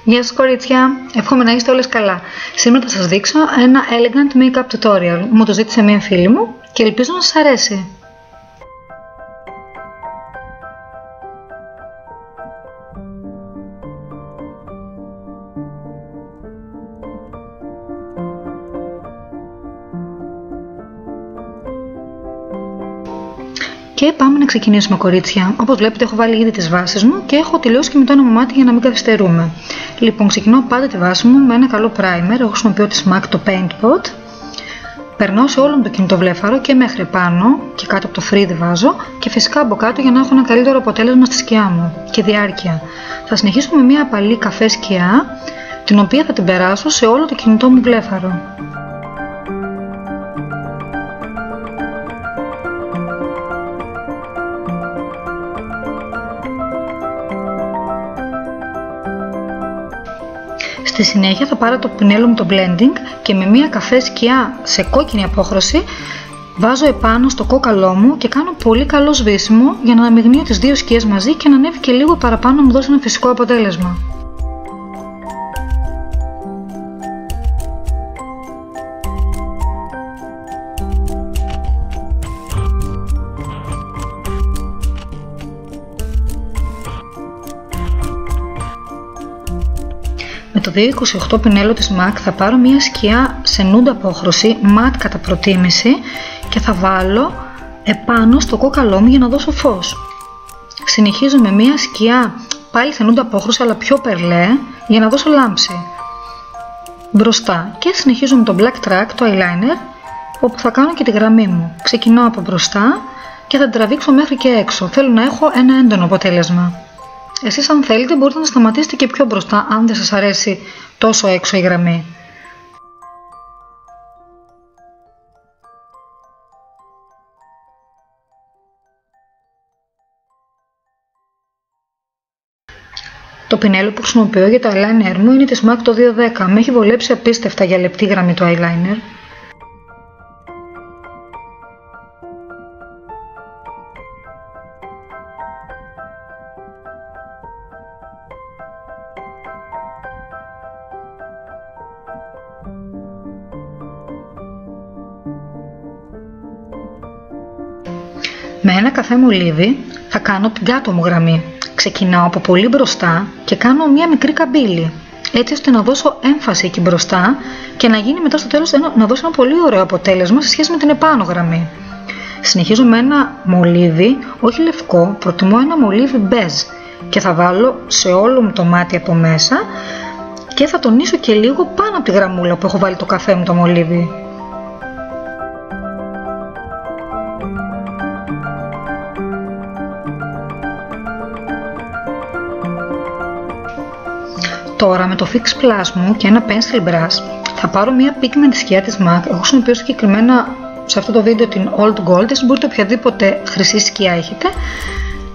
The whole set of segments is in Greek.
Γεια σας κορίτσια, εύχομαι να είστε όλες καλά. Σήμερα θα σας δείξω ένα elegant make-up tutorial. Μου το ζήτησε μια φίλη μου και ελπίζω να σας αρέσει. Και πάμε να ξεκινήσουμε κορίτσια. Όπως βλέπετε έχω βάλει ήδη τις βάσεις μου και έχω τελειώσει και με το ένα μάτι για να μην καθυστερούμε. Λοιπόν, ξεκινάω πάντα τη βάση μου με ένα καλό primer. Εγώ χρησιμοποιώ τη MAC το Paint Pot. Περνάω σε όλο το κινητοβλέφαρο και μέχρι πάνω και κάτω από το φρύδι βάζω και φυσικά από κάτω για να έχω ένα καλύτερο αποτέλεσμα στη σκιά μου και διάρκεια. Θα συνεχίσω με μια απαλή καφέ σκιά, την οποία θα την περάσω σε όλο το κινητό μου βλέφαρο. Στη συνέχεια θα πάρω το πινέλο μου το blending και με μια καφέ σκιά σε κόκκινη απόχρωση βάζω επάνω στο κόκαλό μου και κάνω πολύ καλό σβήσιμο για να αναμειγνύω τις δύο σκιές μαζί και να ανέβει και λίγο παραπάνω να μου δώσει ένα φυσικό αποτέλεσμα. Με το 228 πινέλο της MAC θα πάρω μια σκιά σε nude απόχρωση, matte κατά προτίμηση και θα βάλω επάνω στο κόκαλό μου για να δώσω φως. Συνεχίζω με μια σκιά πάλι σε nude απόχρωση αλλά πιο περλέ για να δώσω λάμψη μπροστά και συνεχίζω με το black track, το eyeliner, όπου θα κάνω και τη γραμμή μου. Ξεκινάω από μπροστά και θα την τραβήξω μέχρι και έξω. Θέλω να έχω ένα έντονο αποτέλεσμα. Εσείς αν θέλετε μπορείτε να σταματήσετε και πιο μπροστά αν δεν σας αρέσει τόσο έξω η γραμμή. Το πινέλο που χρησιμοποιώ για το eyeliner μου είναι της MAC το 210. Με έχει βολέψει απίστευτα για λεπτή γραμμή το eyeliner. Με ένα καφέ μολύβι θα κάνω την κάτω μου γραμμή. Ξεκινάω από πολύ μπροστά και κάνω μια μικρή καμπύλη, έτσι ώστε να δώσω έμφαση εκεί μπροστά και να γίνει μετά στο τέλος να δώσω ένα πολύ ωραίο αποτέλεσμα σε σχέση με την επάνω γραμμή. Συνεχίζω με ένα μολύβι, όχι λευκό, προτιμώ ένα μολύβι μπέζ και θα βάλω σε όλο μου το μάτι από μέσα και θα τονίσω και λίγο πάνω από τη γραμμούλα που έχω βάλει το καφέ μου το μολύβι. Τώρα με το Fix Plus μου και ένα pencil brush θα πάρω μια pigment σκιά της MAC. Εγώ χρησιμοποιώ συγκεκριμένα σε αυτό το βίντεο την Old Gold. Εσείς μπορείτε οποιαδήποτε χρυσή σκιά έχετε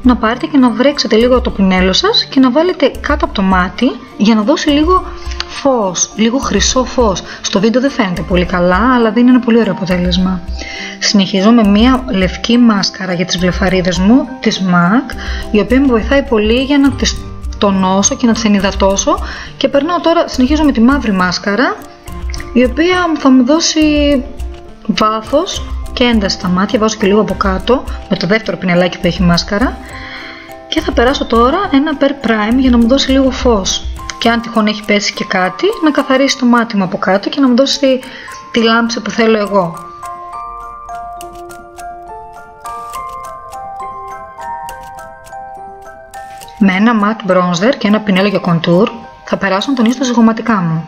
να πάρετε και να βρέξετε λίγο το πινέλο σας και να βάλετε κάτω από το μάτι για να δώσει λίγο φως, λίγο χρυσό φως. Στο βίντεο δεν φαίνεται πολύ καλά αλλά δίνει ένα πολύ ωραίο αποτέλεσμα. Συνεχίζω με μια λευκή μάσκαρα για τις βλεφαρίδες μου της MAC, η οποία με βοηθάει πολύ για να τις τονώσω και να τις ενυδατώσω και περνάω τώρα, συνεχίζω με τη μαύρη μάσκαρα η οποία θα μου δώσει βάθος και ένταση στα μάτια. Βάζω και λίγο από κάτω με το δεύτερο πινελάκι που έχει μάσκαρα και θα περάσω τώρα ένα Per Prime για να μου δώσει λίγο φως και αν τυχόν έχει πέσει και κάτι να καθαρίσει το μάτι μου από κάτω και να μου δώσει τη λάμψη που θέλω εγώ. Με ένα matte bronzer και ένα πινέλο για contour θα περάσω να τονίσω τα ζυγωματικά μου.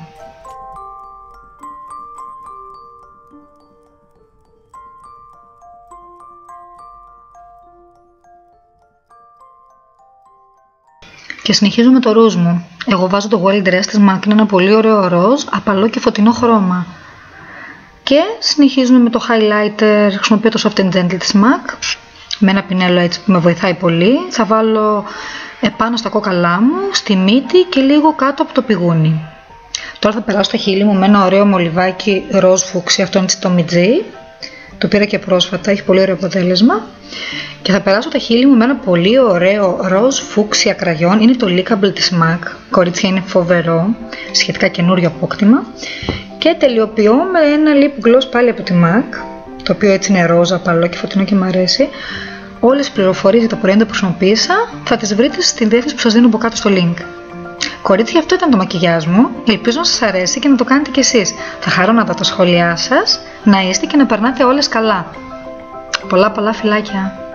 Και συνεχίζω με το ρούζ μου. Εγώ βάζω το Well Dressed της MAC, είναι ένα πολύ ωραίο ροζ, απαλό και φωτεινό χρώμα. Και συνεχίζουμε με το highlighter, χρησιμοποιώ το Soft and Gentle της MAC, με ένα πινέλο έτσι που με βοηθάει πολύ. Θα βάλω επάνω στα κόκαλά μου, στη μύτη και λίγο κάτω από το πηγούνι. Τώρα θα περάσω το χείλη μου με ένα ωραίο μολυβάκι ροζ φούξι, αυτό είναι το Midji. Το πήρα και πρόσφατα, έχει πολύ ωραίο αποτέλεσμα. Και θα περάσω τα χείλη μου με ένα πολύ ωραίο ροζ φούξια κραγιόν. Είναι το Lickable της MAC. Κορίτσια, είναι φοβερό, σχετικά καινούριο απόκτημα. Και τελειοποιώ με ένα lip gloss πάλι από τη MAC, το οποίο έτσι είναι ρόζα, παλό και φωτεινό και μου αρέσει. Όλες τις πληροφορίες για τα προϊόντα που χρησιμοποίησα θα τις βρείτε στην διεύθυνση που σας δίνω από κάτω στο link. Κορίτσια, αυτό ήταν το μακιγιάζ μου. Ελπίζω να σας αρέσει και να το κάνετε κι εσείς. Θα χαρώ να δω τα σχόλιά σας, να είστε και να περνάτε όλες καλά. Πολλά φιλάκια.